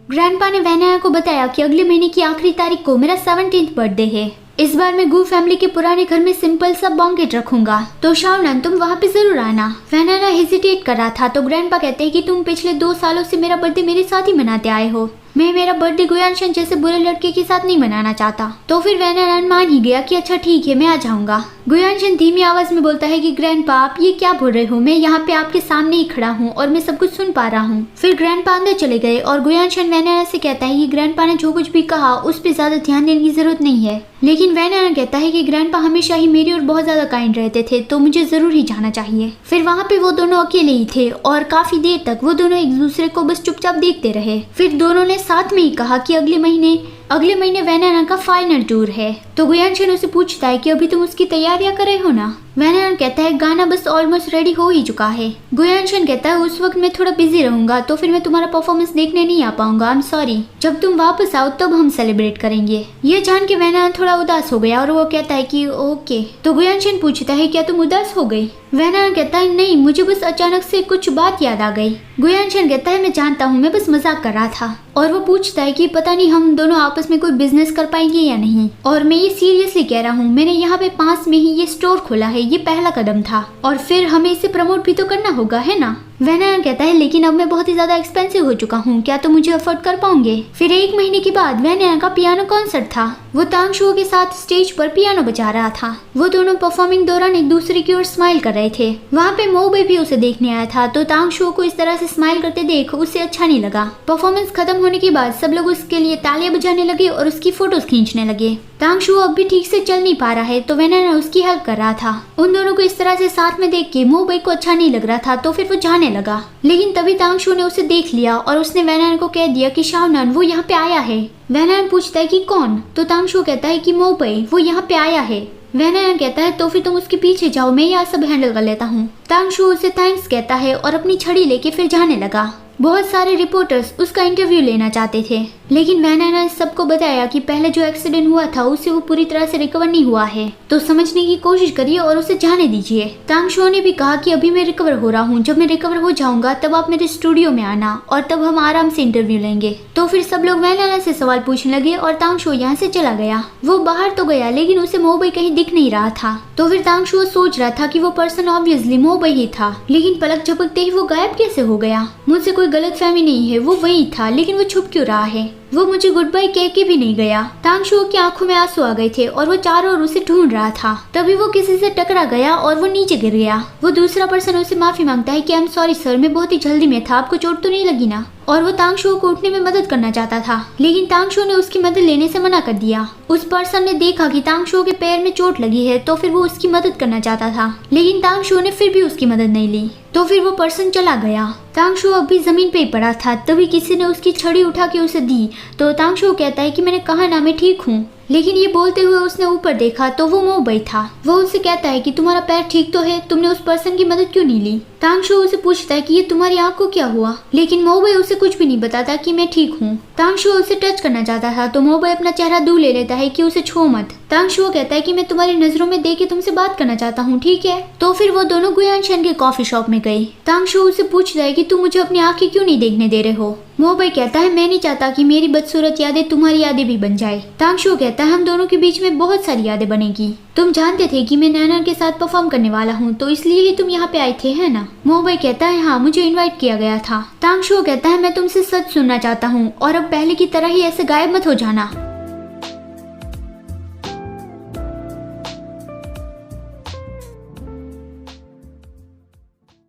Grandpa ने वैनाया को बताया कि अगले महीने की आखिरी तारीख को मेरा 17th बर्थडे है। इस बार मैं गू फैमिली के पुराने घर में सिंपल सा बॉन्केट रखूंगा, तो शाओनन तुम वहाँ पे जरूर आना। वैनाया हेजिटेट कर रहा था तो ग्रैंडपा कहते हैं कि तुम पिछले 2 सालों से मेरा बर्थडे मेरे साथ ही मनाते आए हो। मैं मेरा बर्थडे गुयानशन जैसे बुरे लड़के के साथ नहीं मनाना चाहता। तो फिर वैनाया मान ही गया कि अच्छा ठीक है, मैं आ जाऊंगा। गुयानशन धीमी आवाज में बोलता है कि ग्रैंडपा आप ये क्या बोल रहे हो, मैं यहाँ पे आपके सामने ही खड़ा हूँ और मैं सब कुछ सुन पा रहा हूँ। फिर ग्रैंडपा अंदर चले गए और गुयानशन वैनाया से कहता है कि ग्रैंडपा ने जो कुछ भी कहा उस पर ज्यादा ध्यान देने की जरूरत नहीं है। लेकिन वैनाया कहता है कि ग्रैंडपा हमेशा ही मेरी और बहुत ज्यादा काइंड रहते थे, तो मुझे जरूर ही जाना चाहिए। फिर वहाँ पे वो दोनों अकेले ही थे और काफी देर तक वो दोनों एक दूसरे को बस चुपचाप देखते रहे। फिर दोनों ने साथ में ही कहा कि अगले महीने वैनाया का फाइनल टूर है। तो गुयानशन उसे पूछता है कि अभी तुम उसकी तैयारियां कर रहे हो ना। वैनाया कहता है गाना बस ऑलमोस्ट रेडी हो ही चुका है। गुयानशन कहता है उस वक्त मैं थोड़ा बिजी रहूंगा, तो फिर मैं तुम्हारा परफॉर्मेंस देखने नहीं आ पाऊंगा, आई एम सॉरी। जब तुम वापस आओ तब हम सेलिब्रेट करेंगे। ये जान के वैनाया थोड़ा उदास हो गया और वो कहता है कि ओके। तो गुयानशन पूछता है क्या तुम उदास हो गई। वैनाया कहता है नहीं, मुझे बस अचानक से कुछ बात याद आ गई। गुयानशन कहता है मैं जानता हूँ, मैं बस मजाक कर रहा था। और वो पूछता है कि पता नहीं हम दोनों आपस में कोई बिजनेस कर पाएंगे या नहीं। और मैं ये सीरियसली कह रहा हूँ, मैंने यहाँ पे पास में ही ये स्टोर खोला है, ये पहला कदम था और फिर हमें इसे प्रमोट भी तो करना होगा, है ना। वैनाया कहता है लेकिन अब मैं बहुत ही ज्यादा एक्सपेंसिव हो चुका हूँ, क्या तुम मुझे अफोर्ड कर पाओगे। फिर 1 महीने के बाद वैनाया का पियानो कॉन्सर्ट था। वो तांग शुओ के साथ स्टेज पर पियानो बजा रहा था। वो दोनों परफॉर्मिंग दौरान एक दूसरे की ओर स्माइल कर रहे थे। वहाँ पे मोबे भी उसे देखने आया था, तो तांग शुओ को इस तरह से स्माइल करते देख उसे अच्छा नहीं लगा। परफॉर्मेंस खत्म होने के बाद सब लोग उसके लिए तालियां बजाने लगे और उसकी फोटोज खींचने लगे। तांग शुओ अब भी ठीक से चल नहीं पा रहा है, तो वैनाया उसकी हेल्प कर रहा था। उन दोनों को इस तरह से साथ में देख के मोबे को अच्छा नहीं लग रहा था, तो फिर वो जाने लगा। लेकिन तभी तांग शुओ ने उसे देख लिया और उसने वैनाया को कह दिया कि शाओनन वो यहाँ पे आया है। वैनाया पूछता है कि कौन। तो तांग शुओ कहता है कि मोबे वो यहाँ पे आया है। वैनाया कहता है तो फिर तुम उसके पीछे जाओ, मैं यहाँ सब हैंडल कर लेता हूँ। तांग शुओ उसे थैंक्स कहता है और अपनी छड़ी लेके फिर जाने लगा। बहुत सारे रिपोर्टर्स उसका इंटरव्यू लेना चाहते थे, लेकिन वैनाया ने सबको बताया कि पहले जो एक्सीडेंट हुआ था उससे वो पूरी तरह से रिकवर नहीं हुआ है, तो समझने की कोशिश करिए और उसे जाने दीजिए। तांग शुओ ने भी कहा कि अभी मैं रिकवर हो रहा हूँ, जब मैं रिकवर हो जाऊंगा तब आप मेरे स्टूडियो में आना और तब हम आराम से इंटरव्यू लेंगे। तो फिर सब लोग वैनाया से सवाल पूछने लगे और तांग शुओ यहाँ से चला गया। वो बाहर तो गया लेकिन उसे मोबे कहीं दिख नहीं रहा था। तो फिर तांग शुओ सोच रहा था कि वो पर्सन ऑब्वियसली मोबे ही था, लेकिन पलक झपकते ही वो गायब कैसे हो गया। मुझसे कोई गलतफहमी नहीं है, वो वही था, लेकिन वो छुप क्यों रहा है। वो मुझे गुड बाय कह के भी नहीं गया। तांग शुओ की आंखों में आंसू आ गए थे और वो चारों ओर उसे ढूंढ रहा था। तभी वो किसी से टकरा गया और वो नीचे गिर गया। वो दूसरा पर्सन उसे माफी मांगता है कि आई एम सॉरी सर, मैं बहुत ही जल्दी में था, आपको चोट तो नहीं लगी ना। और वो तांग शुओ को उठने में मदद करना चाहता था, लेकिन तांग शुओ ने उसकी मदद लेने से मना कर दिया। उस पर्सन ने देखा कि तांग शुओ के पैर में चोट लगी है, तो फिर वो उसकी मदद करना चाहता था, लेकिन तांग शुओ ने फिर भी उसकी मदद नहीं ली। तो फिर वो पर्सन चला गया। तांग शुओ अभी जमीन पे ही पड़ा था, तभी किसी ने उसकी छड़ी उठा के उसे दी। तो तांग शुओ कहता है कि मैंने कहा ना मैं ठीक हूँ, लेकिन ये बोलते हुए उसने ऊपर देखा तो वो मोबे था। वो उससे कहता है कि तुम्हारा पैर ठीक तो है, तुमने उस पर्सन की मदद क्यों नहीं ली। तांग शुओ उसे पूछता है कि ये तुम्हारी आंख को क्या हुआ, लेकिन मोबे उसे कुछ भी नहीं बताता कि मैं ठीक हूँ। तांग शुओ उसे टच करना चाहता था, तो मोबे अपना चेहरा दूर ले लेता है कि उसे छू मत। तांग शुओ कहता है कि मैं तुम्हारी नजरों में देख के तुमसे बात करना चाहता हूँ, ठीक है। तो फिर वो दोनों गुयानशन के कॉफी शॉप में गई। तांग शुओ उसे पूछता है कि तुम मुझे अपनी आंखें क्यों नहीं देखने दे रहे हो। मोबे कहता है मैं नहीं चाहता कि मेरी बदसूरत यादें तुम्हारी यादें भी बन जाए। तांग शुओ कहता है हम दोनों के बीच में बहुत सारी यादें बनेगी। तुम जानते थे कि मैं नैना के साथ परफॉर्म करने वाला हूँ, तो इसलिए ही तुम यहाँ पे आए थे, है ना। मोबे कहता है हाँ, मुझे इनवाइट किया गया था। तांग शुओ कहता है मैं तुमसे सच सुनना चाहता हूँ और अब पहले की तरह ही ऐसे गायब मत हो जाना।